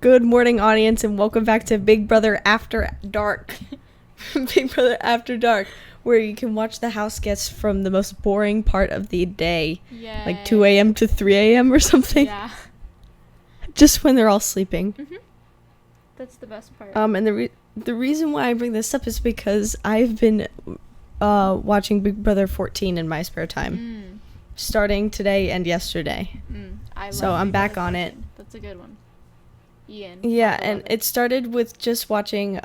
Good morning, audience, and welcome back to Big Brother After Dark. Big Brother After Dark, where you can watch the house guests from the most boring part of the day. Yay. Like 2 a.m. to 3 a.m. or something. Yeah. Just when they're all sleeping. Mm-hmm. That's the best part. And the reason why I bring this up is because I've been watching Big Brother 14 in my spare time. Starting today and yesterday. I'm back on it. That's a good one. Ian. Yeah, and it started with just watching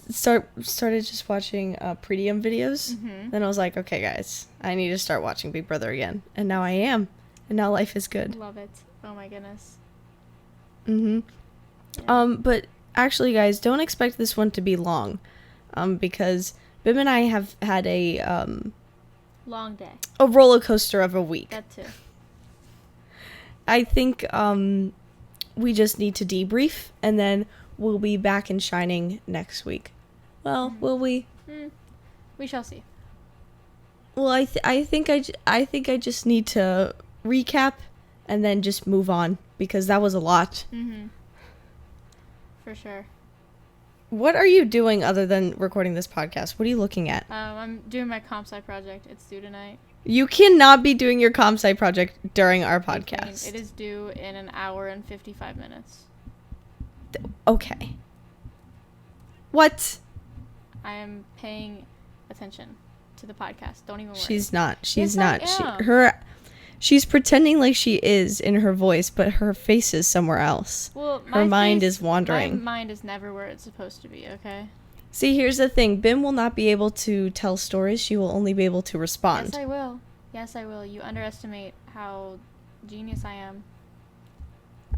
started just watching Prettium videos. Mm-hmm. Then I was like, okay guys, I need to start watching Big Brother again. And now I am. And now life is good. Love it. Oh my goodness. Yeah. But actually guys, don't expect this one to be long. Because Bim and I have had a long day. A roller coaster of a week. That too. I think we just need to debrief, and then we'll be back in Shining next week. Well, will we? We shall see. Well, I think I just need to recap, and then just move on because that was a lot. Mm-hmm. For sure. What are you doing other than recording this podcast? What are you looking at? I'm doing my comp sci project. It's due tonight. You cannot be doing your comp sci project during our podcast. It is due in an hour and 55 minutes. Okay. What? I am paying attention to the podcast. Don't even worry. She's not. Yes, I am. She's pretending like she is in her voice, but her face is somewhere else. Well, her mind is wandering. My mind is never where it's supposed to be, okay? See, here's the thing. Bim will not be able to tell stories. She will only be able to respond. Yes, I will. Yes, I will. You underestimate how genius I am.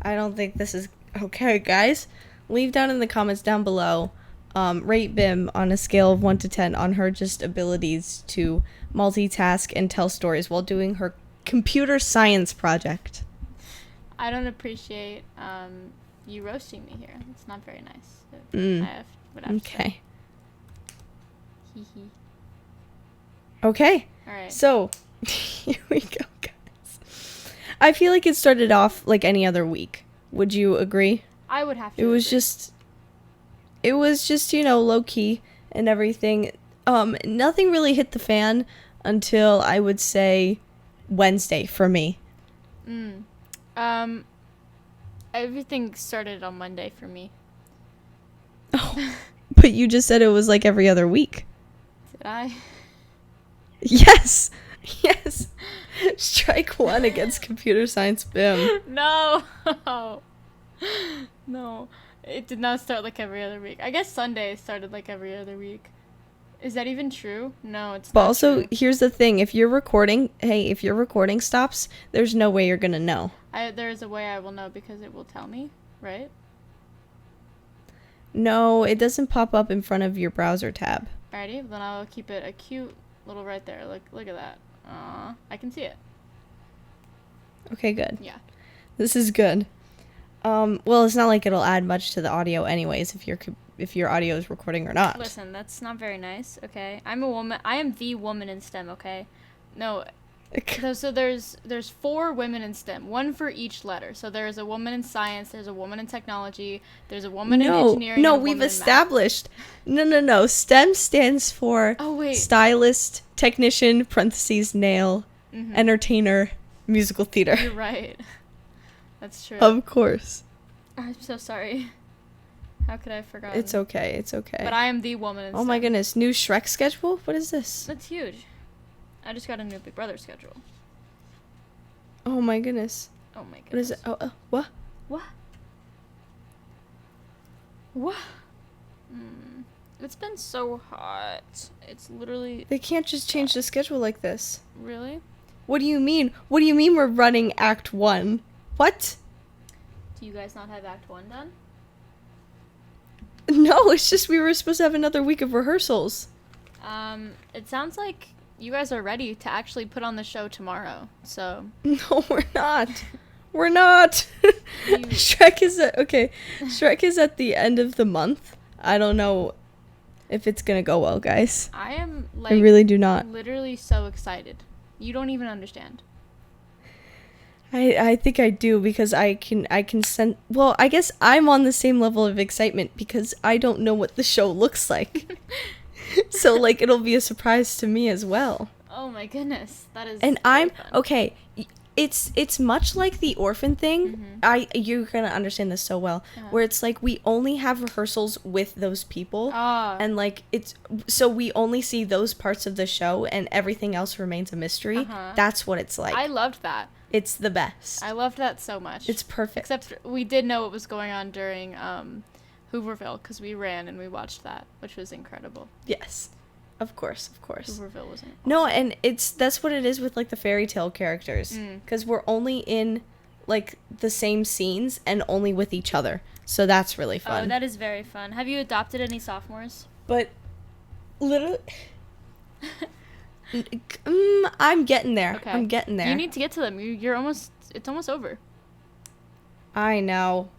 I don't think this is... Okay, guys. Leave down in the comments down below. Rate Bim on a scale of 1 to 10 on her just abilities to multitask and tell stories while doing her computer science project. I don't appreciate you roasting me here. It's not very nice. Okay. Hee. Okay. All right. So, here we go, guys. I feel like it started off like any other week. Would you agree? I would have to. It was just, low key and everything. Nothing really hit the fan until I would say Wednesday for me. Everything started on Monday for me. Oh, but you just said it was like every other week. Did I? Yes. Strike one against computer science Bim. No. No. It did not start like every other week. I guess Sunday started like every other week. Is that even true? No, it's not. But also, true. Here's the thing. If your recording stops, there's no way you're going to know. There is a way I will know because it will tell me, right? No, it doesn't pop up in front of your browser tab. Alrighty, then I'll keep it a cute little right there. Look at that. I can see it. Okay, good. Yeah. This is good. Well, it's not like it'll add much to the audio anyways if your audio is recording or not. Listen, that's not very nice, okay? I'm a woman. I am the woman in STEM, okay? No. So there's 4 women in STEM, one for each letter. So there's a woman in science, there's a woman in technology, there's a woman in engineering. No, and a we've woman established. No. STEM stands for stylist, technician, parentheses, nail, entertainer, musical theater. You're right. That's true. Of course. I'm so sorry. How could I have forgotten? It's okay. But I am the woman in STEM. Oh my goodness, new Shrek schedule? What is this? That's huge. I just got a new Big Brother schedule. Oh my goodness. What is it? What? What? It's been so hot. It's literally... They can't just change the schedule like this. Really? What do you mean? What do you mean we're running Act 1? What? Do you guys not have Act 1 done? No, it's just we were supposed to have another week of rehearsals. It sounds like you guys are ready to actually put on the show tomorrow, so... No, we're not. We're not. Shrek is at the end of the month. I don't know if it's gonna go well, guys. I am, I really do not. literally so excited. You don't even understand. I think I do because I can send. Well, I guess I'm on the same level of excitement because I don't know what the show looks like. So like it'll be a surprise to me as well. Oh my goodness, that is. And very I'm fun. okay. It's much like the orphan thing. Mhm. You're gonna understand this so well. Uh-huh. Where it's like we only have rehearsals with those people, Ah. and like it's so we only see those parts of the show, and everything else remains a mystery. Uh-huh. That's what it's like. I loved that. It's the best. I loved that so much. It's perfect. Except we did know what was going on during Hooverville because we ran and we watched that, which was incredible. Yes, of course. Hooverville wasn't. No, and that's what it is with like the fairy tale characters, Mm. because we're only in like the same scenes and only with each other, so that's really Oh, fun. that is very fun. Have you adopted any sophomores? But literally, I'm getting there. Okay. I'm getting there. You need to get to them. You're almost. It's almost over. I know.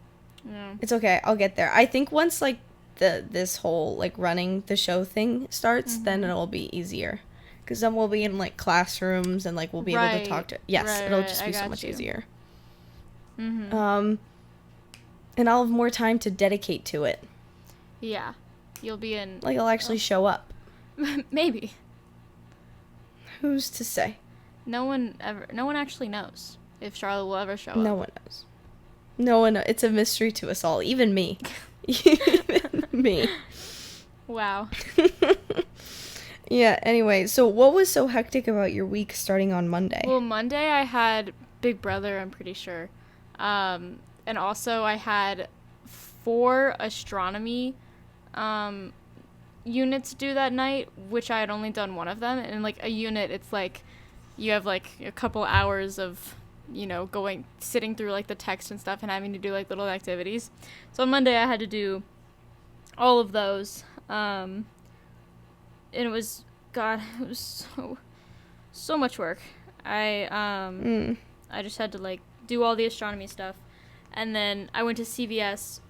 Yeah. It's okay. I'll get there. I think once like this whole like running the show thing starts, then it'll be easier. Because then we'll be in like classrooms and like we'll be able to talk to. Yes, Right, it'll right. just I be so got much you. easier. Mm-hmm. And I'll have more time to dedicate to it. Yeah. You'll be in. Like I'll actually show up. Maybe. Who's to say? No one actually knows if Charlotte will ever show up. No one knows. No one. It's a mystery to us all, even me. Even me. Wow. Yeah. Anyway, so what was so hectic about your week starting on Monday? Well, Monday I had Big Brother, I'm pretty sure. And also I had 4 astronomy units due that night, which I had only done one of them. And like a unit, it's like you have like a couple hours of, sitting through like the text and stuff and having to do like little activities. So on Monday I had to do all of those. And it was, God, it was so much work. I just had to like do all the astronomy stuff, and then I went to CVS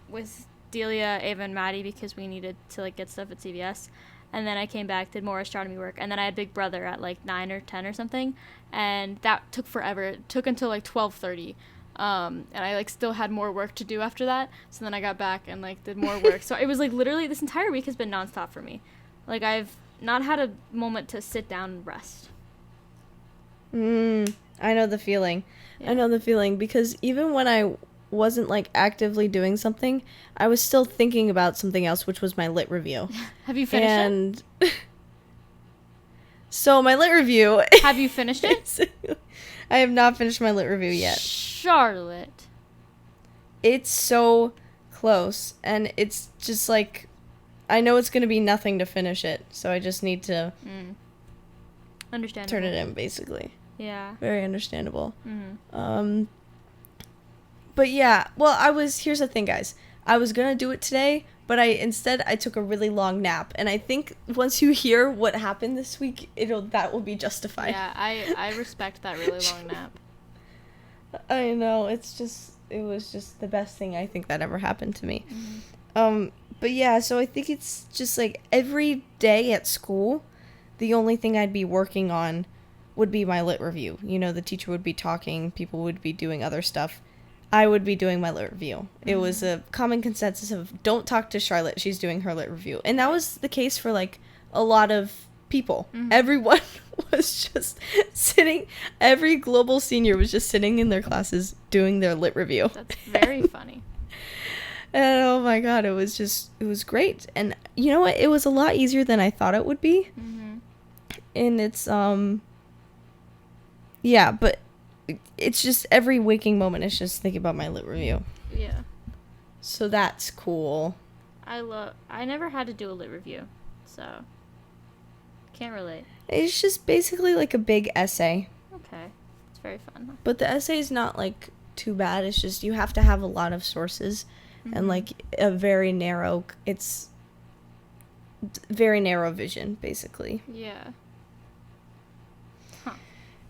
with Delia, Ava, and Maddie because we needed to like get stuff at CVS, and then I came back, did more astronomy work, and then I had Big Brother at like 9 or 10 or something, and that took forever. It took until like 12:30. And I like still had more work to do after that, so then I got back and like did more work. So it was like literally this entire week has been nonstop for me. Like I've not had a moment to sit down and rest. I know the feeling. Yeah. I know the feeling because even when I wasn't like actively doing something, I was still thinking about something else, which was my lit review. Have you finished it? So my lit review. Have you finished it? I have not finished my lit review yet. Charlotte. It's so close, and it's just like I know it's gonna be nothing to finish it, so I just need to Understandable. turn it in, basically. Yeah. Very understandable. Mm-hmm. But yeah, well, here's the thing, guys. I was gonna do it today, but instead I took a really long nap, and I think once you hear what happened this week, that will be justified. Yeah, I respect that really long nap. I know, it was just the best thing I think that ever happened to me. But yeah, so I think it's just like every day at school, the only thing I'd be working on would be my lit review. The teacher would be talking, people would be doing other stuff. I would be doing my lit review. It was a common consensus of don't talk to Charlotte, she's doing her lit review. And that was the case for like a lot of people. Everyone was just sitting, every global senior was just sitting in their classes doing their lit review. That's very funny. And oh my god, it was great. And you know what? It was a lot easier than I thought it would be. And it's yeah, but it's just every waking moment is just thinking about my lit review. Yeah. So that's cool. I never had to do a lit review, so can't relate. It's just basically like a big essay. Okay. It's very fun. But the essay is not like too bad. It's just you have to have a lot of sources and like a very narrow vision, basically. Yeah.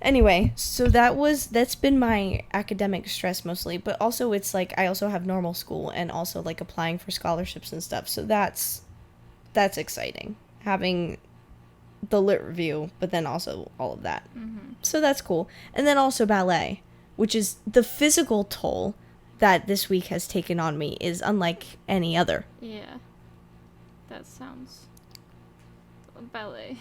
Anyway, so that's been my academic stress mostly, but also it's like I also have normal school and also like applying for scholarships and stuff. So that's exciting. Having the lit review, but then also all of that. Mm-hmm. So that's cool. And then also ballet, which is the physical toll that this week has taken on me is unlike any other. Yeah. That sounds... ballet.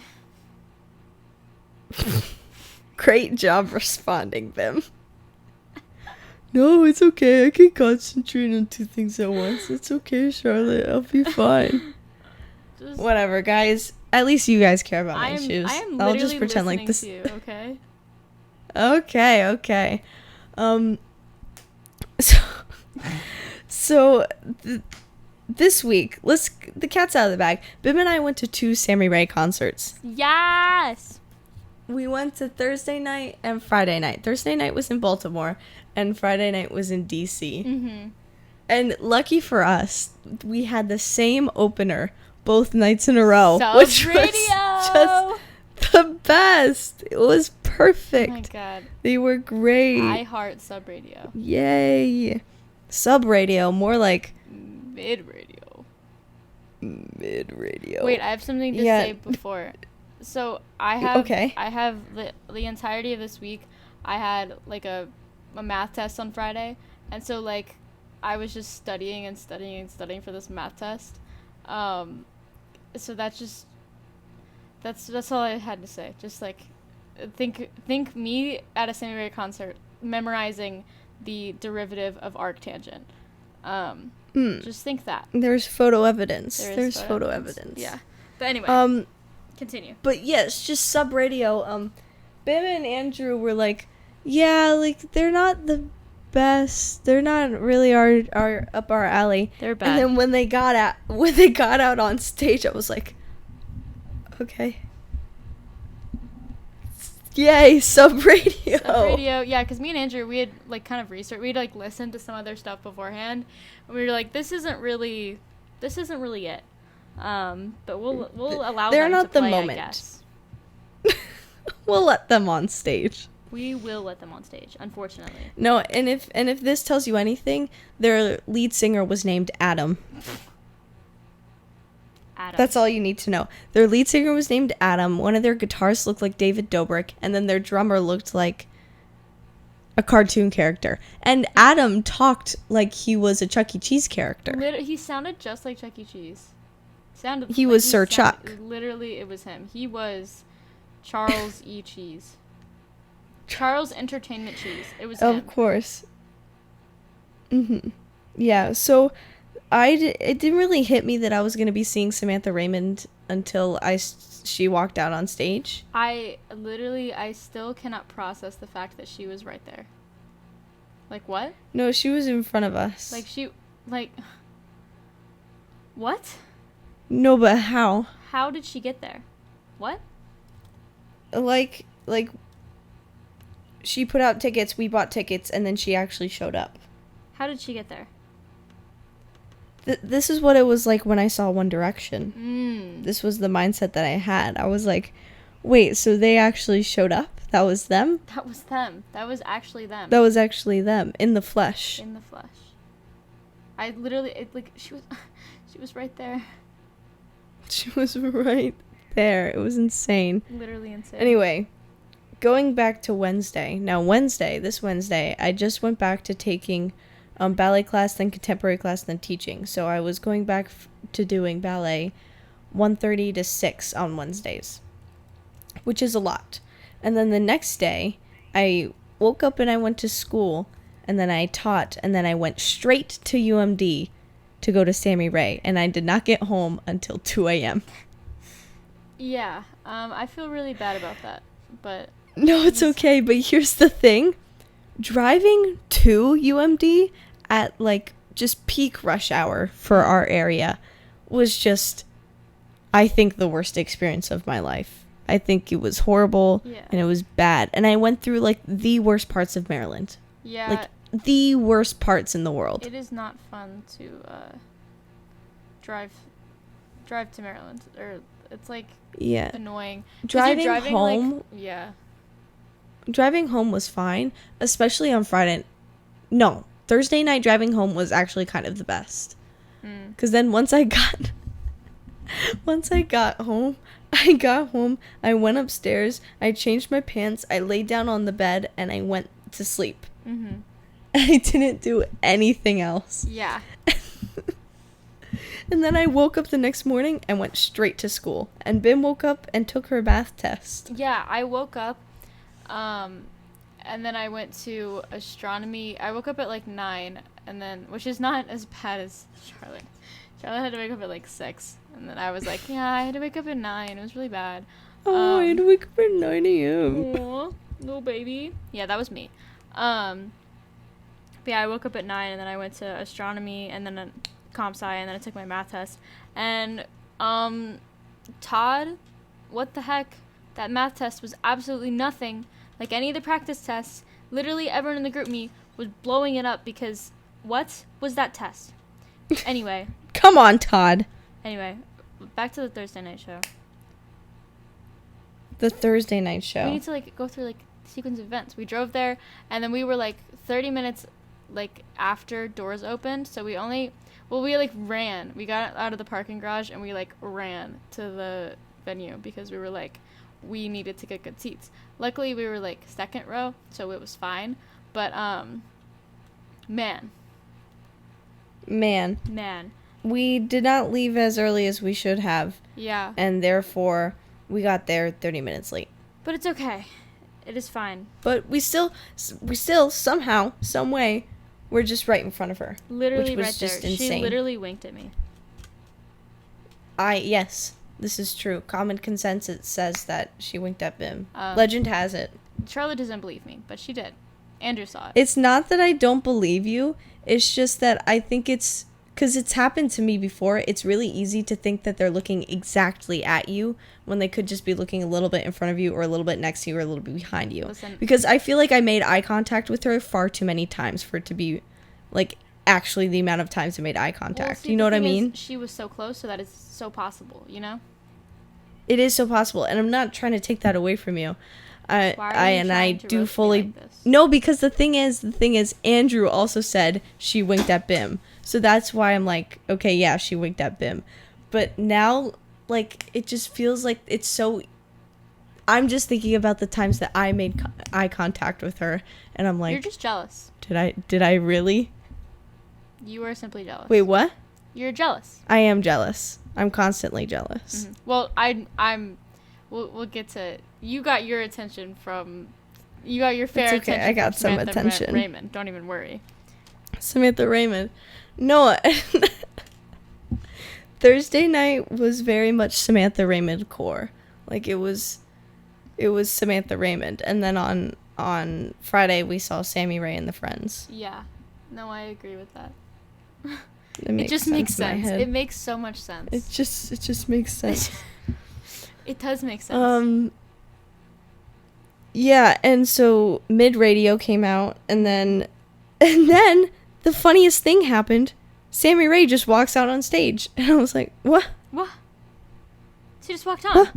Great job responding, Bim. No, it's okay. I can concentrate on 2 things at once. It's okay, Charlotte. I'll be fine. Whatever, guys. At least you guys care about my shoes. I am I'll literally just pretend like this. To you, okay? Okay. This week, the cat's out of the bag. Bim and I went to 2 Sammy Ray concerts. Yes! We went to Thursday night and Friday night. Thursday night was in Baltimore, and Friday night was in DC. Mm-hmm. And lucky for us, we had the same opener both nights in a row, which Radio! was just the best. It was perfect. Oh my god. They were great. I heart sub radio. Yay. Sub radio, more like Mid radio. Mid radio. Wait, I have something to say before. So I have the entirety of this week I had like a math test on Friday, and so like I was just studying for this math test. So that's all I had to say. Just like think me at a Sammy Ray concert memorizing the derivative of arctangent. Just think that. There's photo evidence. There's photo evidence. Yeah. But anyway, continue. But yes, just sub radio. Bim and Andrew were like, yeah, like they're not the best. They're not really our up our alley. They're bad. And then when they got out on stage, I was like, okay. Yay, sub radio. Sub radio, yeah, because me and Andrew, we had like kind of researched, we'd like listened to some other stuff beforehand, and we were like, this isn't really it. But we'll allow They're them not to the play, moment. I guess. We'll let them on stage. We will let them on stage, unfortunately. No, and if this tells you anything, their lead singer was named Adam. That's all you need to know. Their lead singer was named Adam. One of their guitarists looked like David Dobrik, and then their drummer looked like a cartoon character. And Adam talked like he was a Chuck E. Cheese character. He sounded just like Chuck E. Cheese. He was Sir Chuck. Literally, it was him. He was Charles E. Cheese. Charles Entertainment Cheese. It was him. Of course. Mm-hmm. Yeah, so it didn't really hit me that I was going to be seeing Samantha Raymond until she walked out on stage. I still cannot process the fact that she was right there. Like, what? No, she was in front of us. What? No, but how? How did she get there? What? Like, she put out tickets, we bought tickets, and then she actually showed up. How did she get there? This is what it was like when I saw One Direction. This was the mindset that I had. I was like, wait, so they actually showed up? That was them? That was them. That was actually them. That was actually them, in the flesh. In the flesh. I literally, she was right there. She was right there. It was insane. Literally insane. Anyway, going back to Wednesday. Now, this Wednesday, I just went back to taking ballet class, then contemporary class, then teaching. So I was going back to doing ballet 1:30 to 6 on Wednesdays, which is a lot. And then the next day, I woke up and I went to school, and then I taught, and then I went straight to UMD to go to Sammy Ray, and I did not get home until 2 a.m. Yeah, I feel really bad about that, but... No, it's okay, but here's the thing. Driving to UMD at, just peak rush hour for our area was just, I think, the worst experience of my life. I think it was horrible, and it was bad. And I went through, the worst parts of Maryland. Yeah. The worst parts in the world. It is not fun to drive to Maryland. Or it's, annoying. Driving home... yeah. Driving home was fine, especially on Friday. No, Thursday night driving home was actually kind of the best. Because then once I got home, I got home, I went upstairs, I changed my pants, I laid down on the bed, and I went to sleep. Mm-hmm. I didn't do anything else. Yeah. And then I woke up the next morning and went straight to school. And Bim woke up and took her math test. Yeah, I woke up, and then I went to astronomy. I woke up at like 9, and then, which is not as bad as Charlotte. Charlotte had to wake up at like 6, and then I was like, yeah, I had to wake up at 9. It was really bad. Oh, I had to wake up at 9 a.m. Aw, little baby. Yeah, that was me. But yeah, I woke up at 9, and then I went to astronomy, and then comp sci, and then I took my math test. And Todd, what the heck? That math test was absolutely nothing like any of the practice tests. Literally everyone in the group me was blowing it up because what was that test? Anyway. Come on, Todd. Anyway, back to the Thursday night show. The Thursday night show. We need to like go through like sequence of events. We drove there, and then we were like 30 minutes like after doors opened, so we like ran. We got out of the parking garage and we like ran to the venue because we were like, we needed to get good seats. Luckily we were like second row, so it was fine. But man, we did not leave as early as we should have. Yeah. And therefore we got there 30 minutes late. But it's okay. It is fine. But we still somehow, some way, we're just right in front of her. Literally which was right just there. insane. She literally winked at me. Yes, this is true. Common consensus says that she winked at Bim. Legend has it. Charlotte doesn't believe me, but she did. Andrew saw it. It's not that I don't believe you. It's just that I think it's... Because it's happened to me before. It's really easy to think that they're looking exactly at you when they could just be looking a little bit in front of you or a little bit next to you or a little bit behind you. Listen. Because I feel like I made eye contact with her far too many times for it to be, like, actually the amount of times I made eye contact. Well, see, you know what I the thing mean? is, she was so close, so that is so possible, you know? It is so possible, and I'm not trying to take that away from you. Why are you trying to do roast me fully like this? No, because the thing is Andrew also said she winked at Bim. So that's why I'm like, okay, yeah, she winked at Bim. But now, like, it just feels like it's so... I'm just thinking about the times that I made eye contact with her, and I'm like... You're just jealous. Did I really? You are simply jealous. Wait, what? You're jealous. I am jealous. I'm constantly jealous. Mm-hmm. Well, we'll get to... You got your attention from... You got your fair It's okay, attention I got from some Samantha attention. Raymond. Don't even worry. Samantha Raymond. No, Thursday night was very much Samantha Raymond core. Like, it was Samantha Raymond. And then on Friday, we saw Sammy Ray and the Friends. Yeah. No, I agree with that. It just makes sense. It makes so much sense. It just makes sense. It does make sense. Yeah, and so Mid Radio came out, and then the funniest thing happened. Sammy Ray just walks out on stage, and I was like, "What? What? She just walked on. What?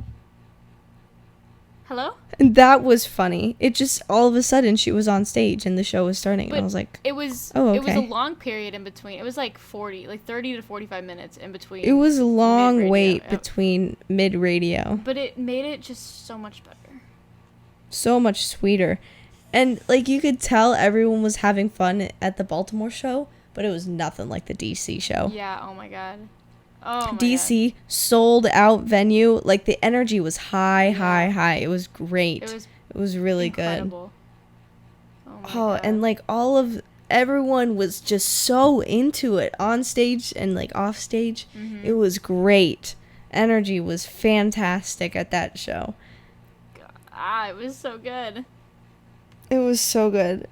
Hello?" And that was funny. It just all of a sudden she was on stage and the show was starting, and I was like, it was "Oh, okay." It was a long period in between. It was like 30 to 45 minutes in between. It was a long mid-radio. wait Yep. between Mid Radio. But it made it just so much better. So much sweeter. And, like, you could tell everyone was having fun at the Baltimore show, but it was nothing like the DC show. Yeah, oh my god. Oh my DC, sold out venue. Like, the energy was high. It was great. It was really incredible. Good. Oh, my God. And, like, everyone was just so into it on stage and, like, off stage. Mm-hmm. It was great. Energy was fantastic at that show. It was so good. It was so good.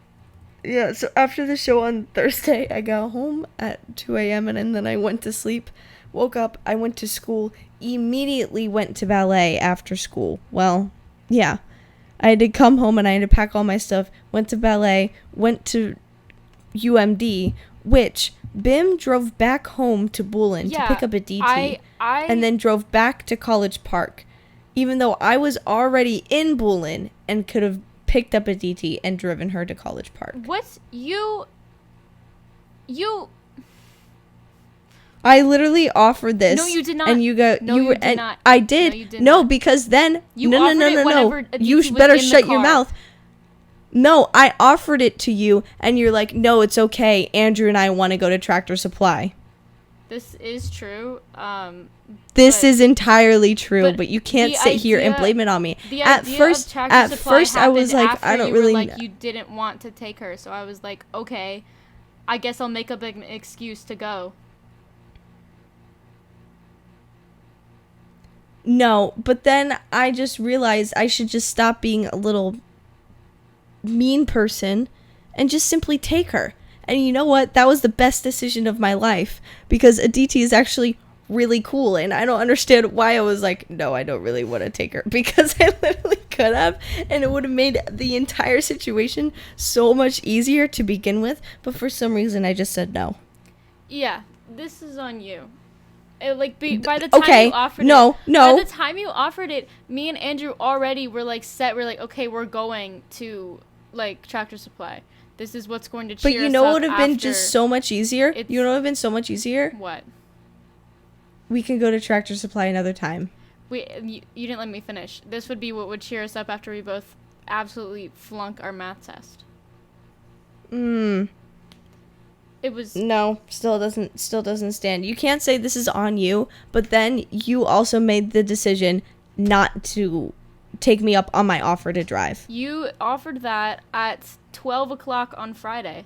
Yeah, so after the show on Thursday, I got home at 2 a.m. and then I went to sleep. Woke up, I went to school, immediately went to ballet after school. Well, yeah. I had to come home and I had to pack all my stuff, went to ballet, went to UMD, which Bim drove back home to Bullen to pick up a DT, and then drove back to College Park, even though I was already in Bullen and could have picked up a DT and driven her to College Park. What? You... I literally offered this. No, you did not. And you got No, you did not. I did. No, you did No, not. because then You no. offered it whenever You Aditi was better in the shut your car. mouth. No, I offered it to you, and you're like, no, it's okay. Andrew and I want to go to Tractor Supply. This is true. This But- is entirely true, but but you can't the sit here and idea- blame it on me. The At idea first, of Tractor Supply I was happened like, after I don't you were really. like, you didn't want to take her, so I was like, okay, I guess I'll make up an excuse to go. No, but then I just realized I should just stop being a little mean person and just simply take her. And you know what? That was the best decision of my life because Aditi is actually really cool, and I don't understand why I was like, no, I don't really want to take her, because I literally could have, and it would have made the entire situation so much easier to begin with, but for some reason I just said no. Yeah, this is on you. By the time Okay, you offered no. by the time you offered it, me and Andrew already were like set. We're like, okay, we're going to like Tractor Supply. This is what's going to cheer us up. But you know what would have been after just so much easier? it's- You know what would have been so much easier? What? We can go to Tractor Supply another time. You didn't let me finish. This would be what would cheer us up after we both absolutely flunk our math test. It was No, still doesn't stand. You can't say this is on you, but then you also made the decision not to take me up on my offer to drive. You offered that at 12 o'clock on Friday.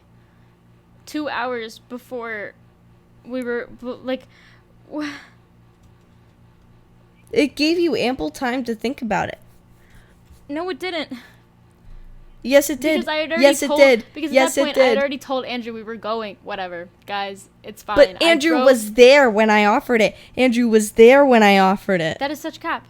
2 hours before we were, like... It gave you ample time to think about it. No, it didn't. Yes, it did. Because I had already Yes, told, it did. Because at Yes, that it point, I had did. already told Andrew we were going. Whatever. Guys, it's fine. But Andrew was there when I offered it. Andrew was there when I offered it. That is such cap.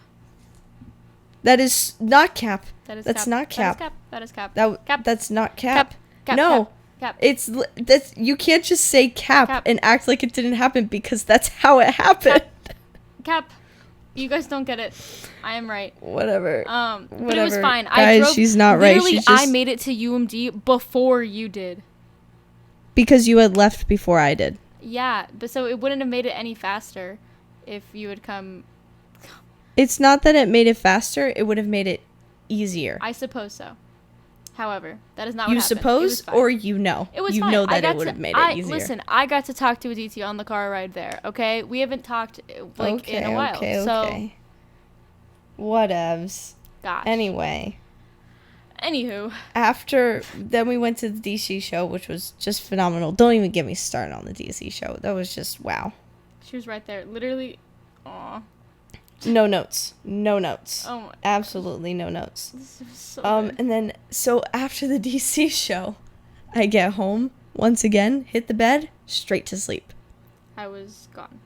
That is not cap. That is That's cap. not cap. That is cap. Cap. That's not cap. Cap. Cap. No. Cap. That's you can't just say cap, Cap. and act like it didn't happen because that's how it happened. Cap. You guys don't get it. I am right. Whatever. But it was fine. Guys, I drove. she's not right. Literally, She's just I made it to UMD before you did. because you had left before I did. Yeah, but so it wouldn't have made it any faster if you had come. It's not that it made it faster, it would have made it easier. I suppose so. However, that is not what You happened. suppose, It was or fine. you know? It was you fine. know I that got it would to- have made it easier. Listen, I got to talk to Aditi on the car ride there, okay? We haven't talked, in a while. So, Whatevs. gosh. Anyway, Anywho. then we went to the DC show, which was just phenomenal. Don't even get me started on the DC show. That was just wow. She was right there. Literally. Aw. No notes. No notes. Oh my. Absolutely no notes. This is so good. And then, so after the DC show, I get home, once again, hit the bed, straight to sleep. I was gone.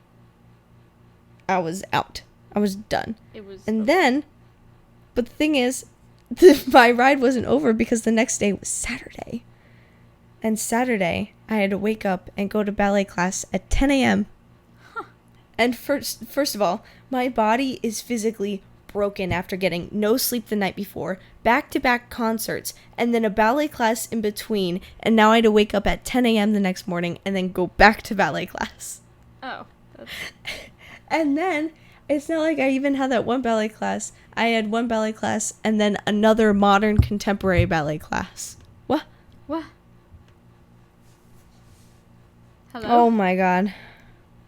I was out. I was done. It was. And over. then, but the thing is, my ride wasn't over because the next day was Saturday. And Saturday, I had to wake up and go to ballet class at 10 a.m. And first of all, my body is physically broken after getting no sleep the night before, back-to-back concerts, and then a ballet class in between, and now I had to wake up at 10 a.m. the next morning and then go back to ballet class. Oh. That's... And then, it's not like I even had that one ballet class. I had one ballet class and then another modern contemporary ballet class. What? What? Hello? Oh my god.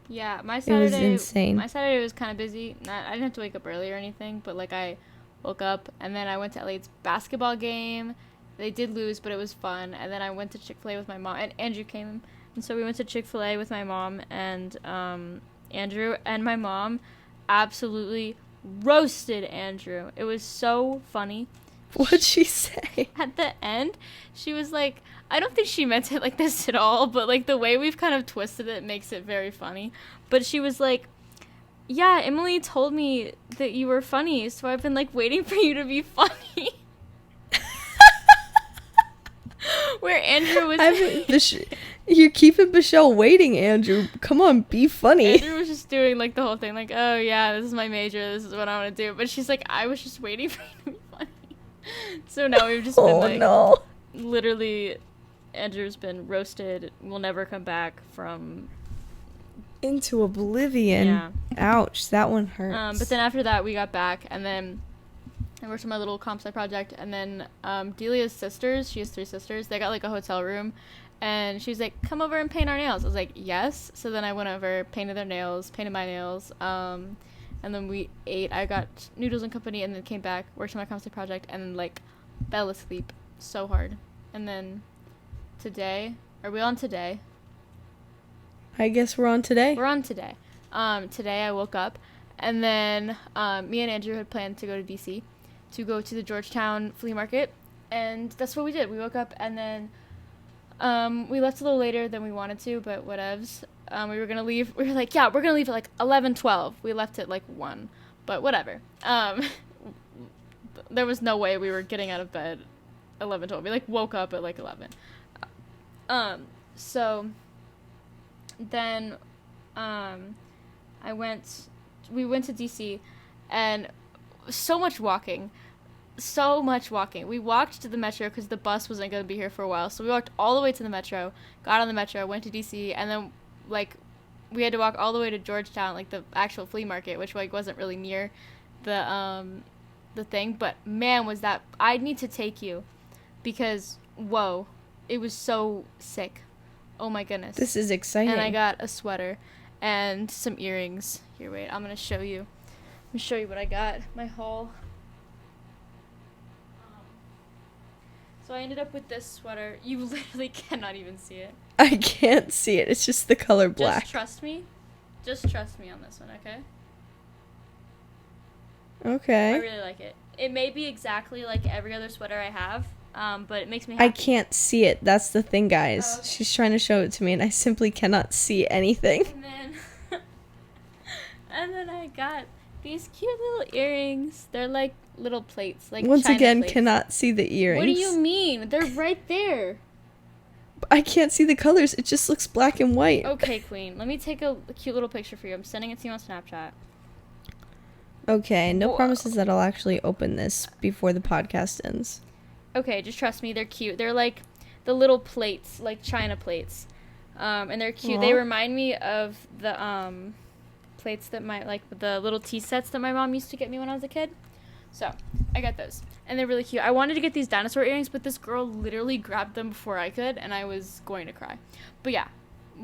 Yeah, my was Saturday. insane. My Saturday was kind of busy. I didn't have to wake up early or anything, but like I woke up and then I went to LA's basketball game. They did lose, but it was fun. And then I went to Chick-fil-A with my mom, and Andrew came, and so we went to Chick-fil-A with my mom, and Andrew and my mom absolutely roasted Andrew. It was so funny. What'd she say? At the end, she was like, I don't think she meant it like this at all, but like the way we've kind of twisted it makes it very funny. But she was like, yeah, Emily told me that you were funny, so I've been like waiting for you to be funny. Where Andrew was You're keeping Michelle waiting, Andrew. Come on, be funny. Andrew was just doing like the whole thing, like, oh yeah, this is my major, this is what I want to do. But she's like, I was just waiting for you to be funny. So now we've just been like, no. literally, Andrew's been roasted, will never come back from Into oblivion. Yeah. Ouch, that one hurts. But then after that, we got back, and then I worked on my little comp sci project, and then Delia's sisters, she has 3 sisters, they got like a hotel room, and she was like, come over and paint our nails. I was like, yes. So then I went over, painted their nails, painted my nails, and then we ate. I got noodles and company, and then came back, worked on my comp sci project, and then like fell asleep so hard. And then today, are we on today? I guess we're on today. We're on today. Today I woke up, and then me and Andrew had planned to go to DC to go to the Georgetown flea market, and that's what we did. We woke up, and then we left a little later than we wanted to, but whatevs. We were gonna leave. We were like, yeah, we're gonna leave at like 11:12. We left at like 1, but whatever. There was no way we were getting out of bed 11:12. We like woke up at like 11. So then we went to DC, and so much walking. We walked to the metro because the bus wasn't going to be here for a while, so we walked all the way to the metro, got on the metro, went to DC, and then like we had to walk all the way to Georgetown, like the actual flea market, which like wasn't really near the thing. But man, was that, I need to take you, because whoa, it was so sick. Oh my goodness. This is exciting. And I got a sweater and some earrings. Here, wait, I'm going to show you. Let me show you what I got. My haul. So I ended up with this sweater. You literally cannot even see it. I can't see it. It's just the color black. Just trust me. Just trust me on this one, okay? Okay. I really like it. It may be exactly like every other sweater I have, but it makes me happy. I can't see it. That's the thing, guys. Oh, okay. She's trying to show it to me, and I simply cannot see anything. And then I got these cute little earrings. They're like little plates, like once China again, plates. cannot see the earrings. What do you mean? They're right there. I can't see the colors. It just looks black and white. Okay, Queen. Let me take a cute little picture for you. I'm sending it to you on Snapchat. Okay, no Whoa. promises that I'll actually open this before the podcast ends. Okay, just trust me. They're cute. They're like the little plates, like China plates. And they're cute. Aww. They remind me of the plates that the little tea sets that my mom used to get me when I was a kid. So, I got those. And they're really cute. I wanted to get these dinosaur earrings, but this girl literally grabbed them before I could, and I was going to cry. But yeah,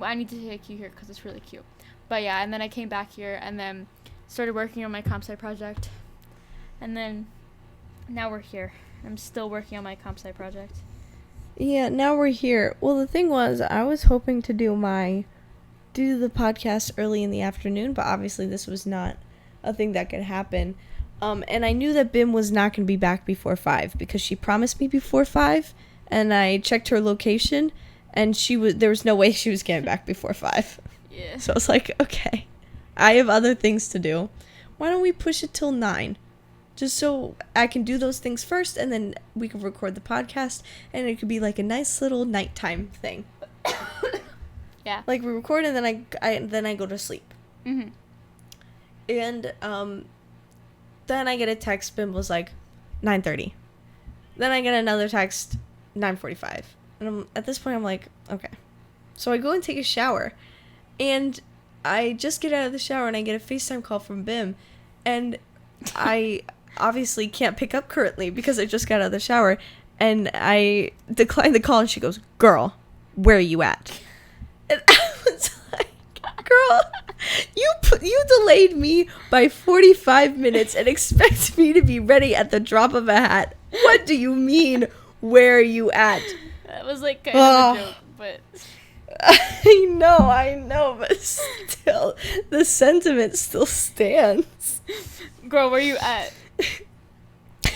I need to take you here because it's really cute. But yeah, and then I came back here, and then started working on my comp sci project. And then now we're here. I'm still working on my comp sci project. Yeah, now we're here. Well, the thing was, I was hoping to do the podcast early in the afternoon, but obviously this was not a thing that could happen. And I knew that Bim was not going to be back before 5 because she promised me before 5, and I checked her location, and there was no way she was getting back before 5. Yeah. So I was like, okay, I have other things to do. Why don't we push it till 9? Just so I can do those things first, and then we can record the podcast, and it could be like a nice little nighttime thing. Yeah. Like we record, and then I go to sleep. Mm-hmm. And then I get a text. Bim was like 9:30. Then I get another text 9:45, and at this point I'm like, okay. So I go and take a shower, and I just get out of the shower, and I get a FaceTime call from Bim, and I obviously can't pick up currently because I just got out of the shower, and I decline the call, and she goes, "Girl, where are you at?" And I was like, "Girl, you delayed me by 45 minutes and expect me to be ready at the drop of a hat. What do you mean, where are you at?" That was like kind of a joke, but I know, but still, the sentiment still stands. Girl, where you at?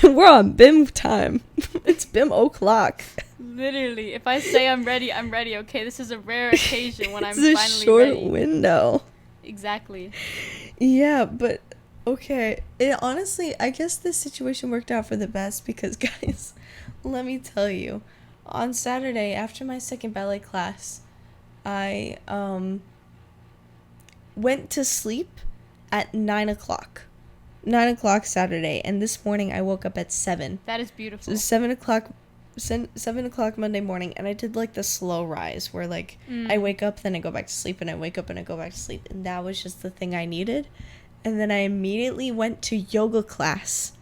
We're on BIM time. It's BIM o'clock. Literally, if I say I'm ready, I'm ready, okay? This is a rare occasion when I'm It's finally a short ready. window. Exactly. Yeah, but okay. Honestly, I guess this situation worked out for the best because, guys, let me tell you, on Saturday after my second ballet class, I went to sleep at 9 o'clock. 9 o'clock Saturday, and this morning I woke up at 7. That is beautiful. So 7 o'clock 7 o'clock Monday morning, and I did like the slow rise where like I wake up, then I go back to sleep, and I wake up and I go back to sleep, and that was just the thing I needed. And then I immediately went to yoga class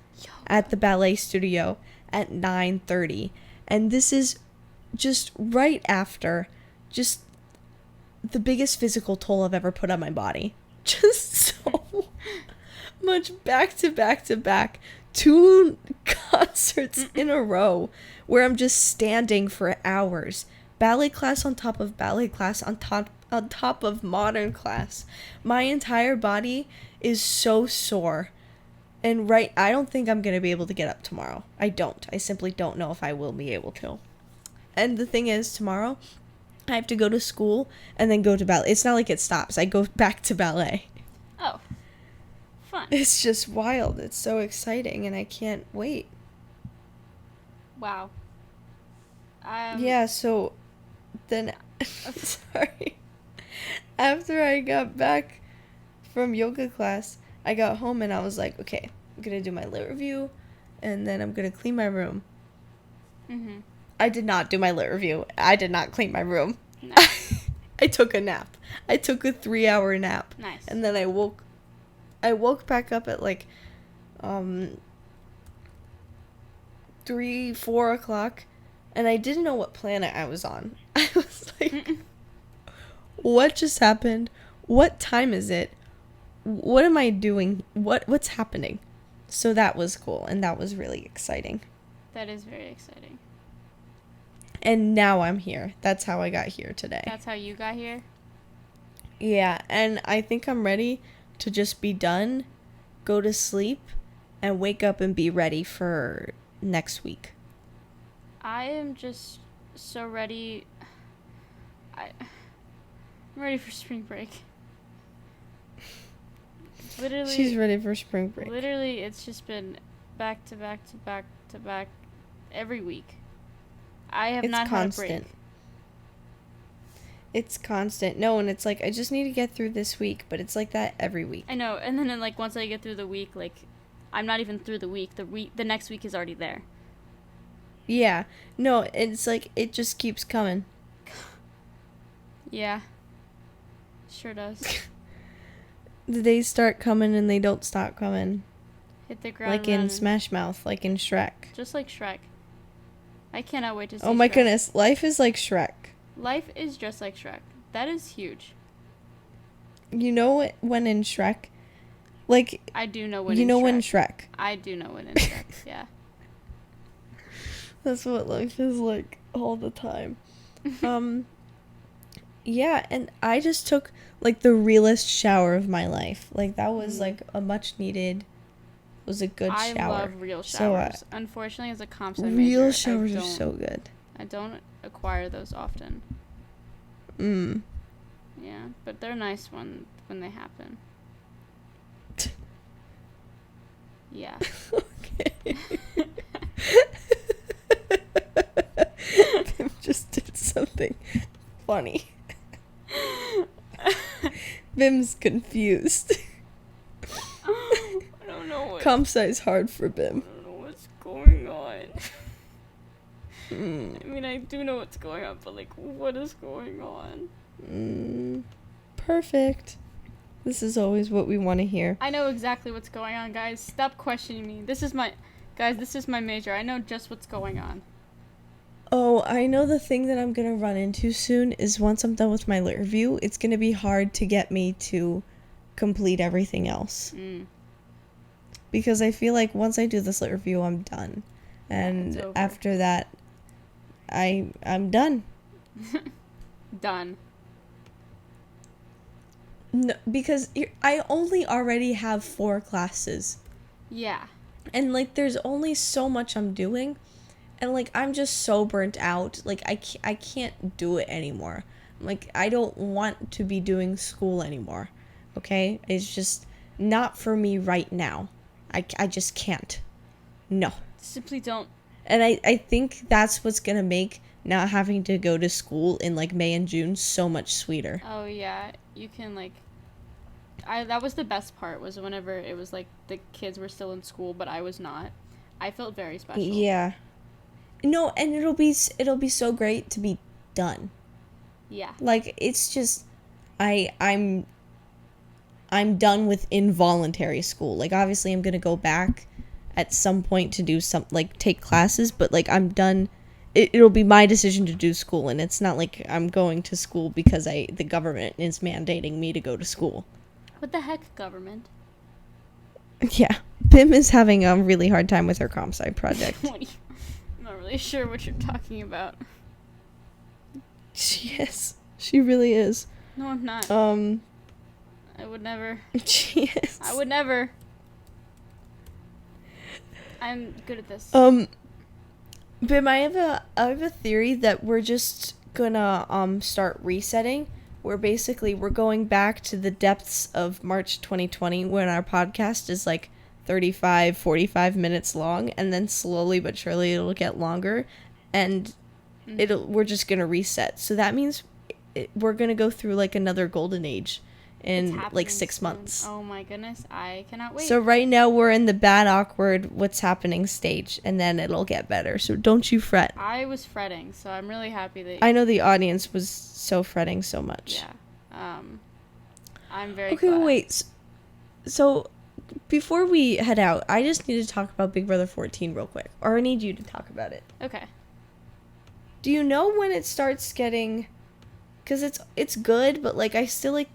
at the ballet studio at 9:30, and this is just right after just the biggest physical toll I've ever put on my body. Just so much back to back to back. 2 concerts in a row where I'm just standing for hours. Ballet class on top of ballet class on top of modern class. My entire body is so sore. And I don't think I'm going to be able to get up tomorrow. I don't. I simply don't know if I will be able to. And the thing is, tomorrow I have to go to school and then go to ballet. It's not like it stops. I go back to ballet. Oh. Fun. It's just wild. It's so exciting, and I can't wait. Wow. Yeah, so then, sorry. After I got back from yoga class, I got home and I was like, okay, I'm going to do my lit review, and then I'm going to clean my room. Mm-hmm. I did not do my lit review. I did not clean my room. No. I took a nap. I took a 3-hour nap. Nice. And then I woke back up at like 3-4 o'clock, and I didn't know what planet I was on. I was like, what just happened? What time is it? What am I doing? What's happening? So that was cool, and that was really exciting. That is very exciting. And now I'm here. That's how I got here today. That's how you got here? Yeah, and I think I'm ready to just be done, go to sleep, and wake up and be ready for next week. I am just so ready. I'm ready for spring break. Literally. She's ready for spring break. Literally, it's just been back to back to back to back every week. I have not had a break. It's constant. No, and it's like, I just need to get through this week, but it's like that every week. I know, and then like once I get through the week, like I'm not even through the week. The next week is already there. Yeah. No, it's like it just keeps coming. Yeah. Sure does. The days start coming and they don't stop coming. Hit the ground like running. in Smash Mouth, like in Shrek. Just like Shrek. I cannot wait to see Oh my Shrek. goodness, life is like Shrek. Life is just like Shrek. That is huge. You know when in Shrek, like I do know when. You in know Shrek. when Shrek. I do know when in Shrek. Yeah. That's what life is like all the time. Yeah, and I just took like the realest shower of my life. Like that was like a much needed. Was a good shower. I love real showers. Unfortunately, as a comp sci major, real showers are so good. I don't acquire those often. Yeah, but they're nice when they happen. Yeah. Okay. Kim just did something funny. Bim's confused. I don't know what. Comp sci's hard for Bim. I don't know what's going on. I mean, I do know what's going on, but like, what is going on? Perfect. This is always what we want to hear. I know exactly what's going on, guys. Stop questioning me. This is my major. I know just what's going on. Oh, I know the thing that I'm going to run into soon is once I'm done with my lit review, it's going to be hard to get me to complete everything else. Because I feel like once I do this lit review, I'm done. And after that, I'm done. Done. No, because I only already have 4 classes. Yeah. And, like, there's only so much I'm doing. And, like, I'm just so burnt out. Like, I can't do it anymore. Like, I don't want to be doing school anymore. Okay? It's just not for me right now. I just can't. No. Simply don't. And I think that's what's going to make not having to go to school in, like, May and June so much sweeter. Oh, yeah. You can, like... that was the best part, was whenever it was, like, the kids were still in school, but I was not. I felt very special. Yeah. No, and it'll be so great to be done. Yeah. Like, it's just I'm done with involuntary school. Like, obviously I'm going to go back at some point to do some, like, take classes, but like I'm done. It'll be my decision to do school, and it's not like I'm going to school because the government is mandating me to go to school. What the heck, government? Yeah. Bim is having a really hard time with her comp sci project. I'm not really sure what you're talking about. She is. She really is. No, I'm not. I would never. She is. I would never. I'm good at this. Bim, I have a theory that we're just gonna start resetting. We're going back to the depths of March 2020 when our podcast is like 45 minutes long, and then slowly but surely it'll get longer, and we're just gonna reset. So that means we're gonna go through like another golden age in like 6 months. Oh my goodness, I cannot wait. So right now we're in the bad, awkward, what's happening stage, and then it'll get better. So don't you fret. I was fretting, so I'm really happy that. I know the audience was so fretting so much. Yeah. I'm very Okay, glad. wait. So before we head out, I just need to talk about Big Brother 14 real quick. Or I need you to talk about it. Okay. Do you know when it starts getting... Because it's good, but like I still feel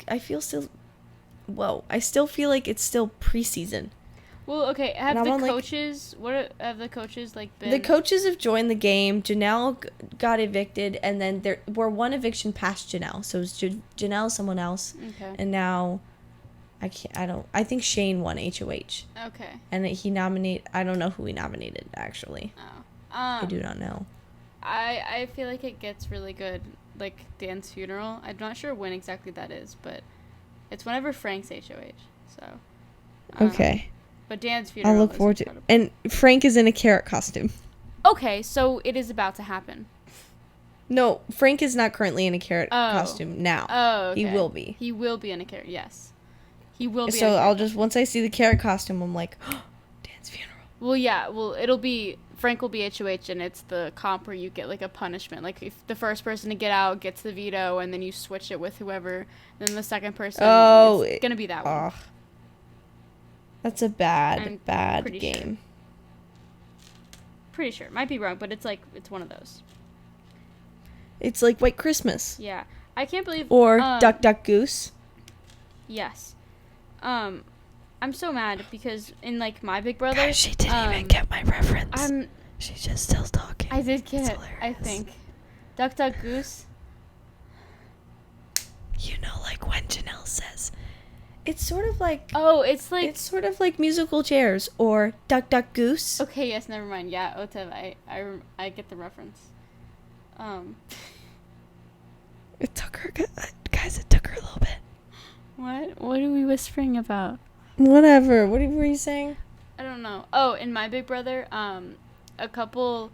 like it's still preseason. Well, okay. Have And the I'm on, coaches? Have the coaches like been? The coaches have joined the game. Janelle got evicted, and then we're one eviction past Janelle. So it was Janelle, someone else, Okay. and now I think Shane won HOH. Okay. And I don't know who he nominated actually. Oh. I do not know. I feel like it gets really good, like Dan's funeral. I'm not sure when exactly that is, but it's whenever Frank's HOH. So. Okay. But Dan's funeral. I'll look forward to it. And Frank is in a carrot costume. Okay, so it is about to happen. No, Frank is not currently in a carrot costume now. Oh, okay. He will be. He will be in a carrot, yes. He will be So in a I'll just, once I see the carrot costume, I'm like, oh, Dan's funeral. Well, yeah, it'll be, Frank will be HOH, and it's the comp where you get, like, a punishment. Like, if the first person to get out gets the veto, and then you switch it with whoever, then the second person is going to be that one. That's a bad game. Sure. Pretty sure. Might be wrong, but it's one of those. It's like White Christmas. Yeah. I can't believe... Or Duck, Duck, Goose. Yes. I'm so mad because in, like, My Big Brother... Guys, she didn't even get my reference. She's just still talking. I did get it, hilarious. I think. Duck, Duck, Goose. You know, like when Janelle says... It's sort of like... Oh, it's like... It's sort of like musical chairs or Duck, Duck, Goose. Okay, yes, never mind. Yeah, Otev, I get the reference. It took her... Guys, it took her a little bit. What are we whispering about? Whatever. What were you saying? I don't know. Oh, in My Big Brother, a couple...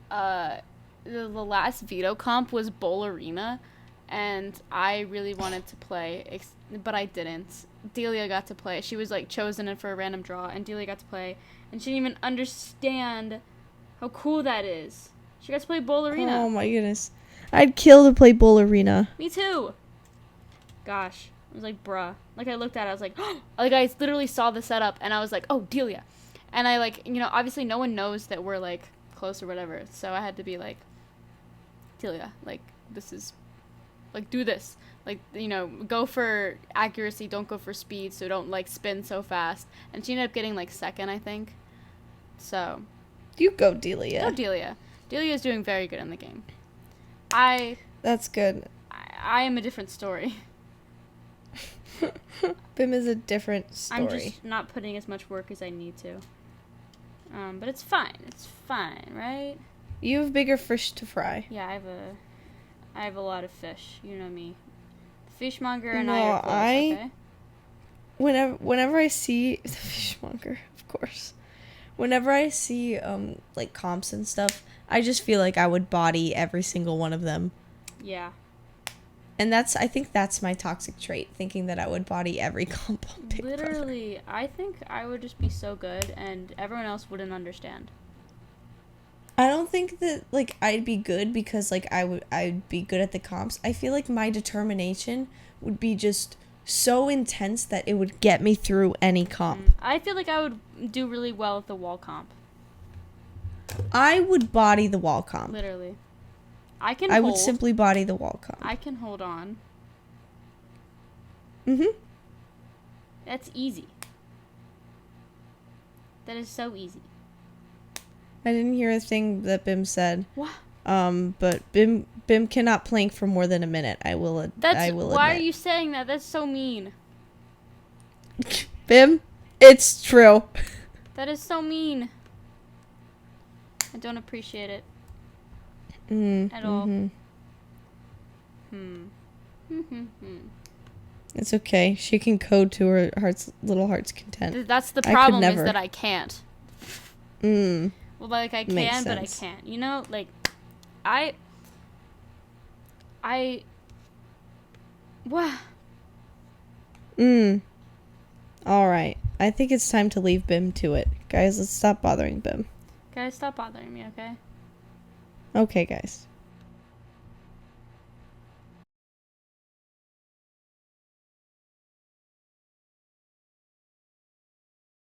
the last veto comp was Bowl Arena, and I really wanted to play, but I didn't. Delia got to play. She was, like, chosen in for a random draw, and Delia got to play, and she didn't even understand how cool that is. She got to play Bowl Arena. Oh, my goodness. I'd kill to play Bowl Arena. Me too. Gosh. I was like, bruh. Like, I looked at it, I was like, like, I literally saw the setup, and I was like, oh, Delia. And I, like, you know, obviously no one knows that we're, like, close or whatever, so I had to be like, Delia, like, this is... Like, do this. Like, you know, go for accuracy, don't go for speed, so don't, like, spin so fast. And she ended up getting, like, second, I think. So. You go, Delia. Go, Delia. Delia is doing very good in the game. That's good. I am a different story. Bim is a different story. I'm just not putting as much work as I need to. But it's fine. It's fine, right? You have bigger fish to fry. Yeah, I have a lot of fish. You know me. The fishmonger and I are close, okay? Whenever I see the fishmonger, of course. Whenever I see like comps and stuff, I just feel like I would body every single one of them. Yeah. And I think that's my toxic trait, thinking that I would body every comp on Big Brother. Literally, I think I would just be so good and everyone else wouldn't understand. I don't think that like I'd be good because like I'd be good at the comps. I feel like my determination would be just so intense that it would get me through any comp. I feel like I would do really well at the wall comp. I would body the wall comp. Literally. I would simply body the wall comp. I can hold on. Mhm. That's easy. That is so easy. I didn't hear a thing that Bim said. What? But Bim cannot plank for more than a minute. I will Why admit. are you saying that? That's so mean. Bim, it's true. That is so mean. I don't appreciate it. At all. It's okay. She can code to her little heart's content. That's the problem is that I can't. Well, like I can, but I can't. You know, like What? All right. I think it's time to leave Bim to it. Guys, let's stop bothering Bim. Guys, stop bothering me, okay? Okay, guys.